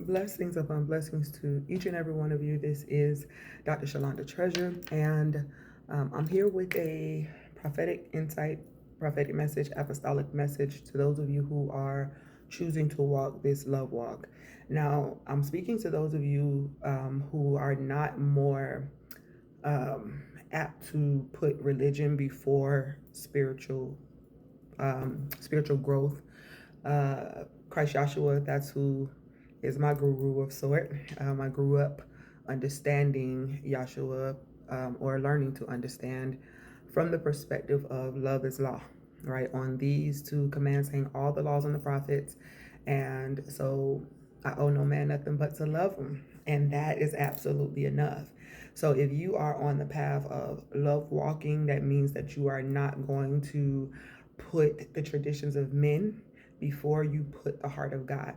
Blessings upon blessings to each and every one of you. This is Dr. Shalonda Treasure, and I'm here with a prophetic insight, prophetic message, apostolic message to those of you who are choosing to walk this love walk. Now, I'm speaking to those of you who are not more apt to put religion before spiritual growth. Christ Joshua, that's who is my guru of sort. I grew up understanding Yahshua, or learning to understand from the perspective of love is law, right? On these two commands hang all the laws and the prophets. And so I owe no man nothing but to love him. And that is absolutely enough. So if you are on the path of love walking, that means that you are not going to put the traditions of men before you put the heart of God.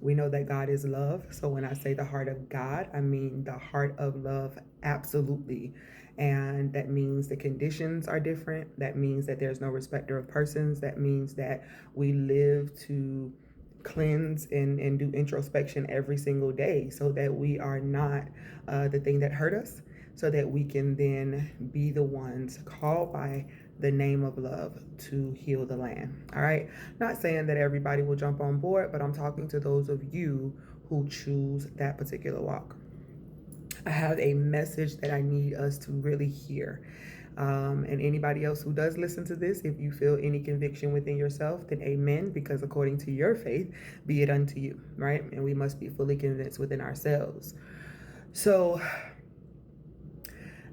We know that God is love. So when I say the heart of God, I mean the heart of love, absolutely. And that means the conditions are different. That means that there's no respecter of persons. That means that we live to cleanse and do introspection every single day so that we are not the thing that hurt us, so that we can then be the ones called by the name of love to heal the land. All right. Not saying that everybody will jump on board, but I'm talking to those of you who choose that particular walk. I have a message that I need us to really hear. And anybody else who does listen to this, if you feel any conviction within yourself, then amen, because according to your faith, be it unto you, right? And we must be fully convinced within ourselves. So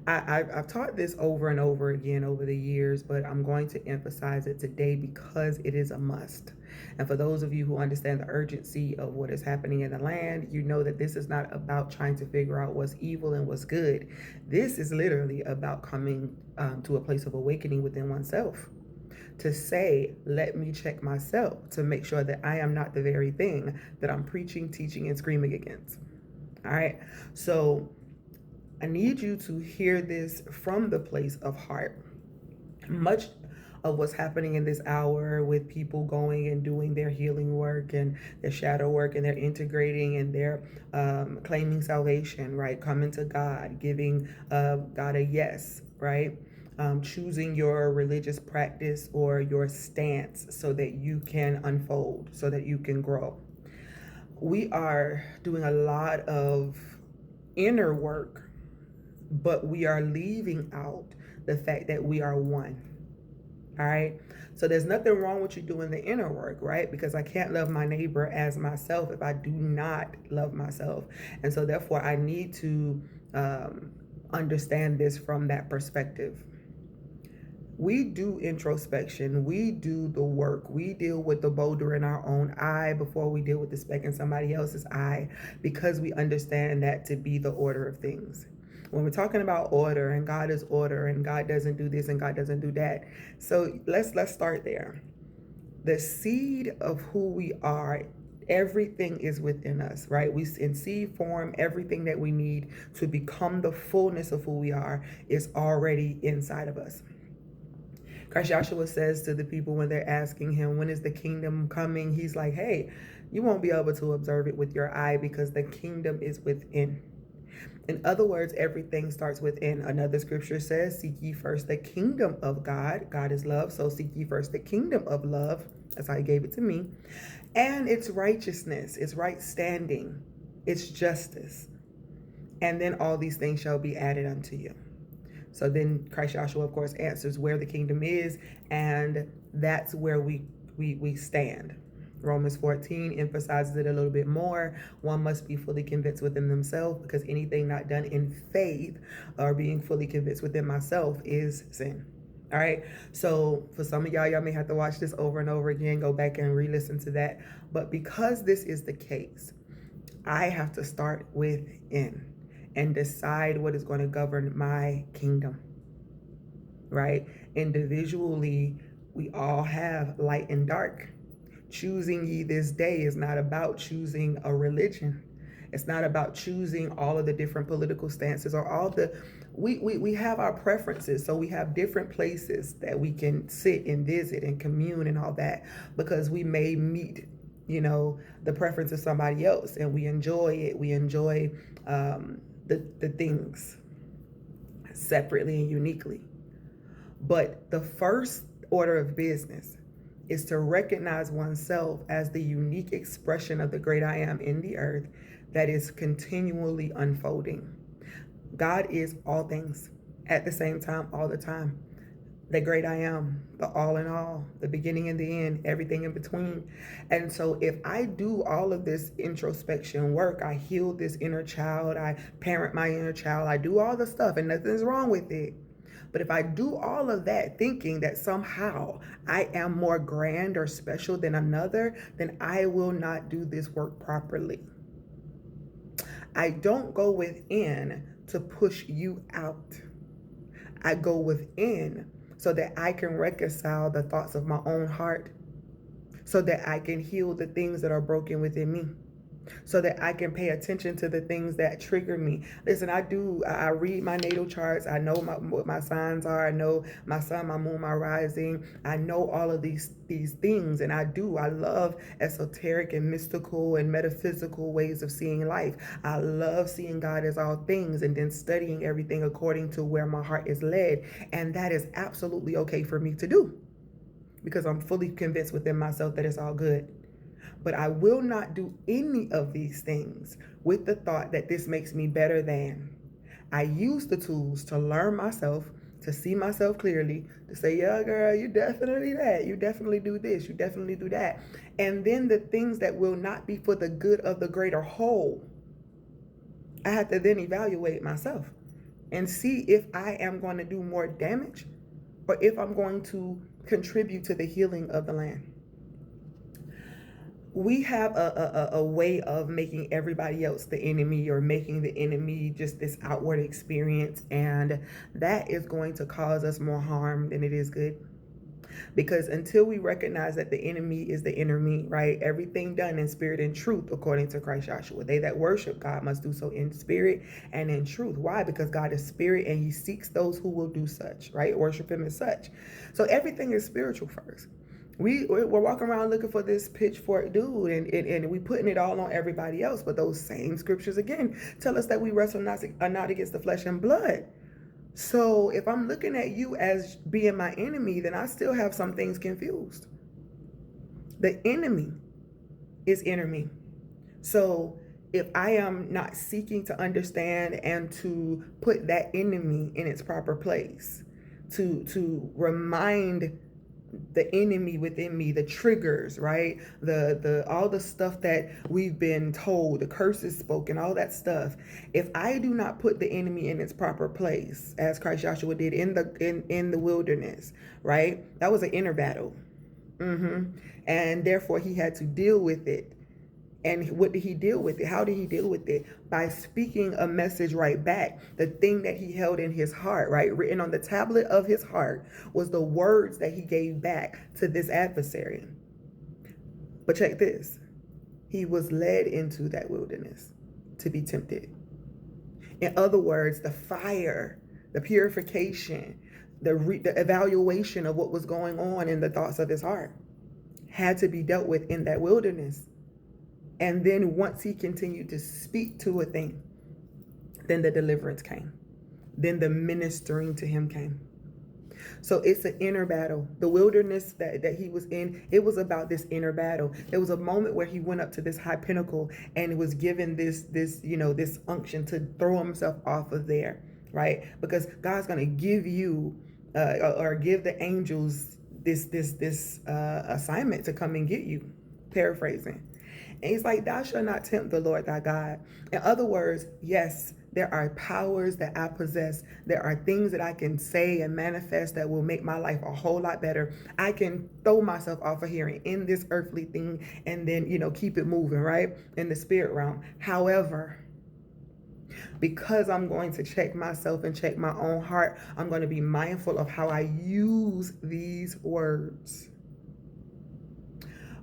I've taught this over and over again over the years, but I'm going to emphasize it today because it is a must. And for those of you who understand the urgency of what is happening in the land, you know that this is not about trying to figure out what's evil and what's good. This is literally about coming to a place of awakening within oneself. To say, let me check myself to make sure that I am not the very thing that I'm preaching, teaching, and screaming against. All right. So I need you to hear this from the place of heart. Much of what's happening in this hour with people going and doing their healing work and their shadow work, and they're integrating and they're claiming salvation, right? Coming to God, giving God a yes, right? Choosing your religious practice or your stance so that you can unfold, so that you can grow. We are doing a lot of inner work, but we are leaving out the fact that we are one. All right. So there's nothing wrong with you doing the inner work, right? Because I can't love my neighbor as myself if I do not love myself. And so therefore I need to understand this from that perspective. We do introspection, we do the work, we deal with the boulder in our own eye before we deal with the speck in somebody else's eye, because we understand that to be the order of things. When we're talking about order, and God is order, and God doesn't do this and God doesn't do that. So let's start there. The seed of who we are, everything is within us, right? We in seed form, everything that we need to become the fullness of who we are is already inside of us. Christ Joshua says to the people when they're asking him, when is the kingdom coming? He's like, hey, you won't be able to observe it with your eye because the kingdom is within. In other words, everything starts within. Another scripture says, seek ye first the kingdom of God. God is love. So seek ye first the kingdom of love. That's how he gave it to me. And it's righteousness, it's right standing, it's justice. And then all these things shall be added unto you. So then Christ Joshua, of course, answers where the kingdom is, and that's where we stand. Romans 14 emphasizes it a little bit more. One must be fully convinced within themselves, because anything not done in faith or being fully convinced within myself is sin. All right. So for some of y'all may have to watch this over and over again, go back and re-listen to that. But because this is the case, I have to start within and decide what is going to govern my kingdom, right? Individually, we all have light and dark. Choosing ye this day is not about choosing a religion. It's not about choosing all of the different political stances or all the, we have our preferences. So we have different places that we can sit and visit and commune and all that, because we may meet the preference of somebody else, and we enjoy it. We enjoy the things separately and uniquely. But the first order of business is to recognize oneself as the unique expression of the great I am in the earth that is continually unfolding. God is all things at the same time, all the time. The great I am, the all in all, the beginning and the end, everything in between. And so if I do all of this introspection work, I heal this inner child, I parent my inner child, I do all the stuff, and nothing's wrong with it. But if I do all of that thinking that somehow I am more grand or special than another, then I will not do this work properly. I don't go within to push you out. I go within so that I can reconcile the thoughts of my own heart, so that I can heal the things that are broken within me, so that I can pay attention to the things that trigger me. Listen, I read my natal charts. I know what my signs are. I know my sun, my moon, my rising. I know all of these things, and I love esoteric and mystical and metaphysical ways of seeing life. I love seeing God as all things and then studying everything according to where my heart is led. And that is absolutely okay for me to do, because I'm fully convinced within myself that it's all good. But I will not do any of these things with the thought that this makes me better than. I use the tools to learn myself, to see myself clearly, to say, yeah, girl, you definitely that. You definitely do this. You definitely do that. And then the things that will not be for the good of the greater whole, I have to then evaluate myself and see if I am going to do more damage or if I'm going to contribute to the healing of the land. We have a way of making everybody else the enemy, or making the enemy just this outward experience, and that is going to cause us more harm than it is good. Because until we recognize that the enemy is the inner me, right? Everything done in spirit and truth, according to Christ Joshua. They that worship God must do so in spirit and in truth. Why? Because God is spirit and he seeks those who will do such, right? Worship him as such. So everything is spiritual first. We're walking around looking for this pitchfork dude, and we putting it all on everybody else. But those same scriptures again tell us that we wrestle not against the flesh and blood. So if I'm looking at you as being my enemy, then I still have some things confused. The enemy is inner me. So if I am not seeking to understand and to put that enemy in its proper place, to remind the enemy within me, the triggers, right? The all the stuff that we've been told, the curses spoken, all that stuff. If I do not put the enemy in its proper place, as Christ Joshua did in the wilderness, right? That was an inner battle. And therefore he had to deal with it. And what did he deal with it? How did he deal with it? By speaking a message right back. The thing that he held in his heart, right? Written on the tablet of his heart was the words that he gave back to this adversary. But check this. He was led into that wilderness to be tempted. In other words, the fire, the purification, the evaluation of what was going on in the thoughts of his heart had to be dealt with in that wilderness. And then once he continued to speak to a thing, then the deliverance came. Then the ministering to him came. So it's an inner battle. The wilderness that he was in, it was about this inner battle. There was a moment where he went up to this high pinnacle and was given this unction to throw himself off of there, right? Because God's going to give you or give the angels this assignment to come and get you, paraphrasing. And he's like, thou shalt not tempt the Lord thy God. In other words, yes, there are powers that I possess. There are things that I can say and manifest that will make my life a whole lot better. I can throw myself off of here and in this earthly thing and then, keep it moving, right? In the spirit realm. However, because I'm going to check myself and check my own heart, I'm going to be mindful of how I use these words.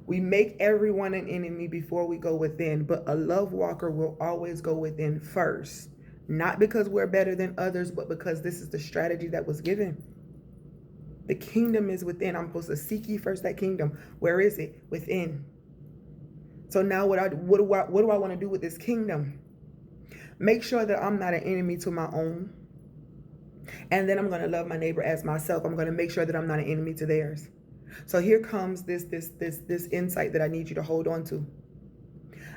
We make everyone an enemy before we go within, but a love walker will always go within first. Not because we're better than others, but because this is the strategy that was given. The kingdom is within. I'm supposed to seek ye first that kingdom. Where is it? Within. So now what do I want to do with this kingdom? Make sure that I'm not an enemy to my own. And then I'm going to love my neighbor as myself. I'm going to make sure that I'm not an enemy to theirs. So here comes this insight that I need you to hold on to.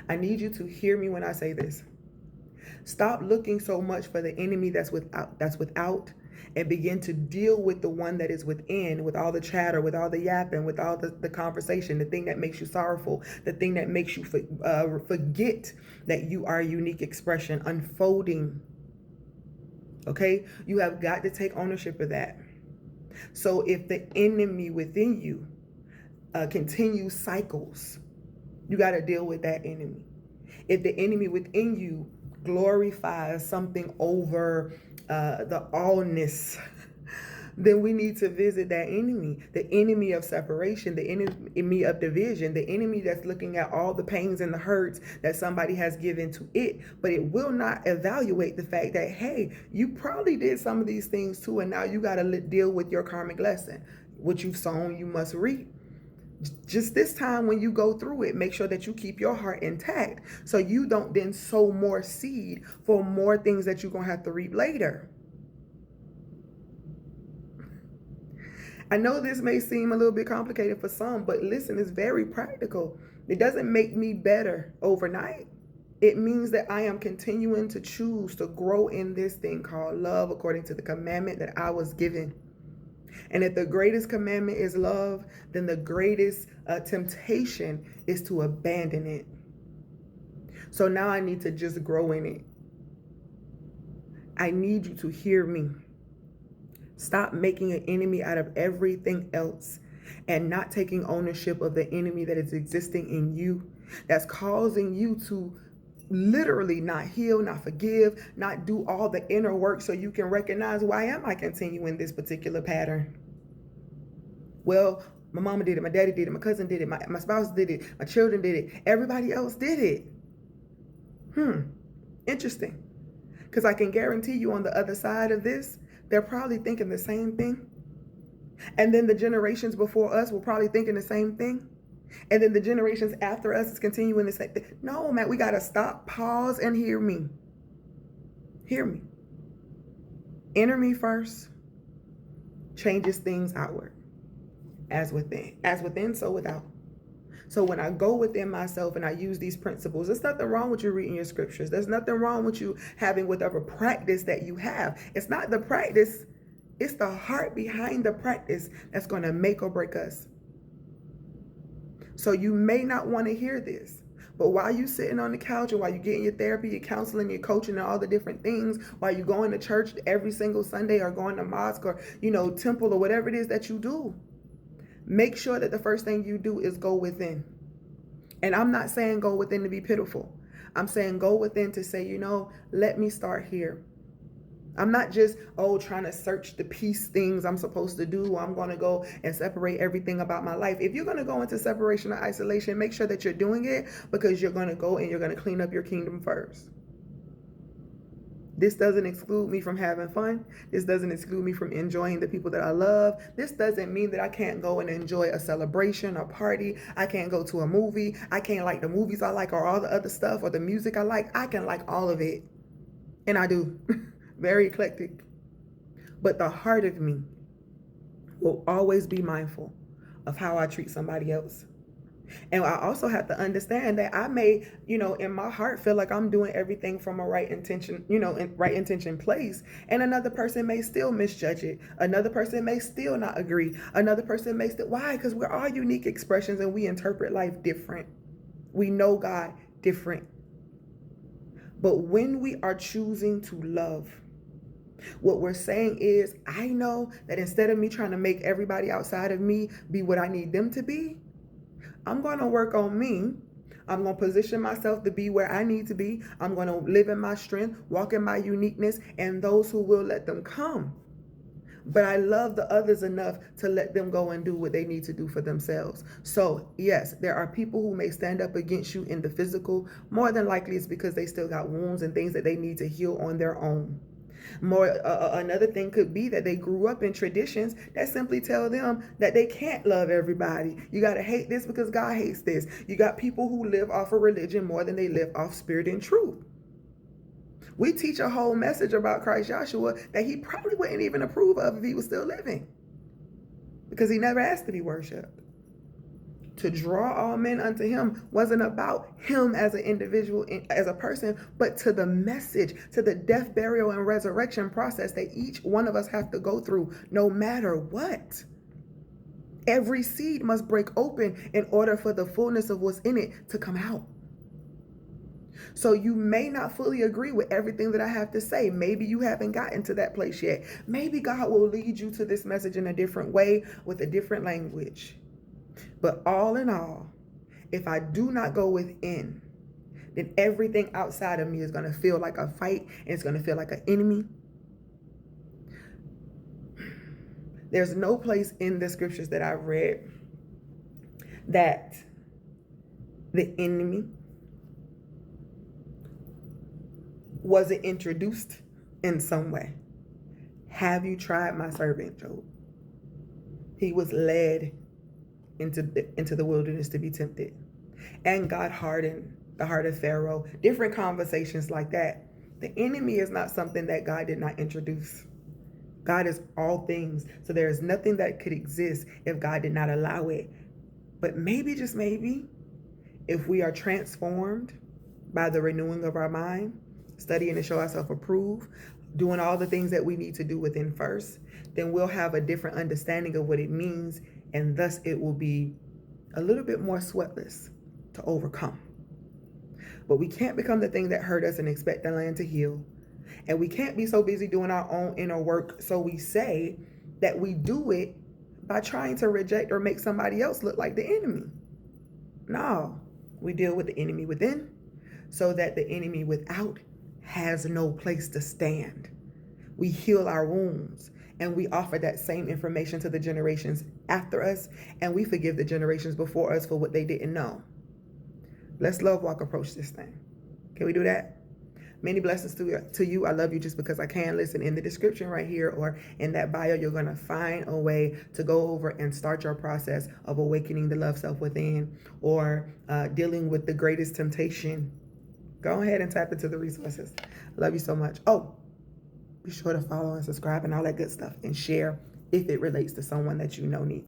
I need you to hear me when I say this. Stop looking so much for the enemy that's without, and begin to deal with the one that is within, with all the chatter, with all the yapping, with all the conversation, the thing that makes you sorrowful, the thing that makes you forget that you are a unique expression unfolding. Okay? You have got to take ownership of that. So if the enemy within you continues cycles, you got to deal with that enemy. If the enemy within you glorifies something over the allness, then we need to visit that enemy, the enemy of separation, the enemy of division, the enemy that's looking at all the pains and the hurts that somebody has given to it, but it will not evaluate the fact that, hey, you probably did some of these things too, and now you got to deal with your karmic lesson. What you've sown, you must reap. Just this time when you go through it, make sure that you keep your heart intact so you don't then sow more seed for more things that you're going to have to reap later. I know this may seem a little bit complicated for some, but listen, it's very practical. It doesn't make me better overnight. It means that I am continuing to choose to grow in this thing called love according to the commandment that I was given. And if the greatest commandment is love, then the greatest temptation is to abandon it. So now I need to just grow in it. I need you to hear me. Stop making an enemy out of everything else and not taking ownership of the enemy that is existing in you, that's causing you to literally not heal, not forgive, not do all the inner work so you can recognize, why am I continuing this particular pattern? Well, my mama did it, my daddy did it, my cousin did it, my spouse did it, my children did it, everybody else did it. Interesting. Because I can guarantee you on the other side of this, they're probably thinking the same thing. And then the generations before us were probably thinking the same thing. And then the generations after us is continuing the same thing. No, man, we got to stop, pause, and hear me. Hear me. Enter me first changes things outward. As within, so without. So when I go within myself and I use these principles, there's nothing wrong with you reading your scriptures. There's nothing wrong with you having whatever practice that you have. It's not the practice, it's the heart behind the practice that's going to make or break us. So you may not want to hear this, but while you're sitting on the couch, or while you're getting your therapy, your counseling, your coaching, and all the different things, while you're going to church every single Sunday, or going to mosque, or temple, or whatever it is that you do, make sure that the first thing you do is go within. And I'm not saying go within to be pitiful. I'm saying go within to say, let me start here. I'm not just, trying to search the peace things I'm supposed to do. I'm going to go and separate everything about my life. If you're going to go into separation or isolation, make sure that you're doing it because you're going to go and you're going to clean up your kingdom first. This doesn't exclude me from having fun. This doesn't exclude me from enjoying the people that I love. This doesn't mean that I can't go and enjoy a celebration or party. I can't go to a movie. I can't like the movies I like or all the other stuff or the music I like. I can like all of it. And I do. Very eclectic. But the heart of me will always be mindful of how I treat somebody else. And I also have to understand that I may, in my heart feel like I'm doing everything from a right intention, right intention place. And another person may still misjudge it. Another person may still not agree. Another person may still, why? Because we're all unique expressions and we interpret life different. We know God different. But when we are choosing to love, what we're saying is, I know that instead of me trying to make everybody outside of me be what I need them to be, I'm going to work on me. I'm going to position myself to be where I need to be. I'm going to live in my strength, walk in my uniqueness, and those who will, let them come. But I love the others enough to let them go and do what they need to do for themselves. So yes, there are people who may stand up against you in the physical. More than likely it's because they still got wounds and things that they need to heal on their own. Another thing could be that they grew up in traditions that simply tell them that they can't love everybody. You got to hate this because God hates this. You got people who live off of religion more than they live off spirit and truth. We teach a whole message about Christ Joshua that he probably wouldn't even approve of if he was still living, because he never asked to be worshiped. To draw all men unto him wasn't about him as an individual, as a person, but to the message, to the death, burial, and resurrection process that each one of us have to go through, no matter what. Every seed must break open in order for the fullness of what's in it to come out. So you may not fully agree with everything that I have to say. Maybe you haven't gotten to that place yet. Maybe God will lead you to this message in a different way with a different language. But all in all, if I do not go within, then everything outside of me is going to feel like a fight, and it's going to feel like an enemy. There's no place in the scriptures that I've read that the enemy wasn't introduced in some way. Have you tried my servant Job? He was led into the wilderness to be tempted, and God hardened the heart of Pharaoh. Different conversations like that. The enemy is not something that God did not introduce. God is all things, so there is nothing that could exist if God did not allow it. But maybe, just maybe, if we are transformed by the renewing of our mind, studying to show ourselves approved, doing all the things that we need to do within first, then we'll have a different understanding of what it means, and thus it will be a little bit more sweatless to overcome. But we can't become the thing that hurt us and expect the land to heal. And we can't be so busy doing our own inner work, so we say, that we do it by trying to reject or make somebody else look like the enemy. No, we deal with the enemy within so that the enemy without has no place to stand. We heal our wounds, and we offer that same information to the generations after us, and we forgive the generations before us for what they didn't know. Let's love walk approach this thing. Can we do that? Many blessings to you. I love you just because I can. Listen, in the description right here or in that bio, you're going to find a way to go over and start your process of awakening the love self within, or dealing with the greatest temptation. Go ahead and tap into the resources. I love you so much. Oh, be sure to follow and subscribe and all that good stuff, and share if it relates to someone that you know needs.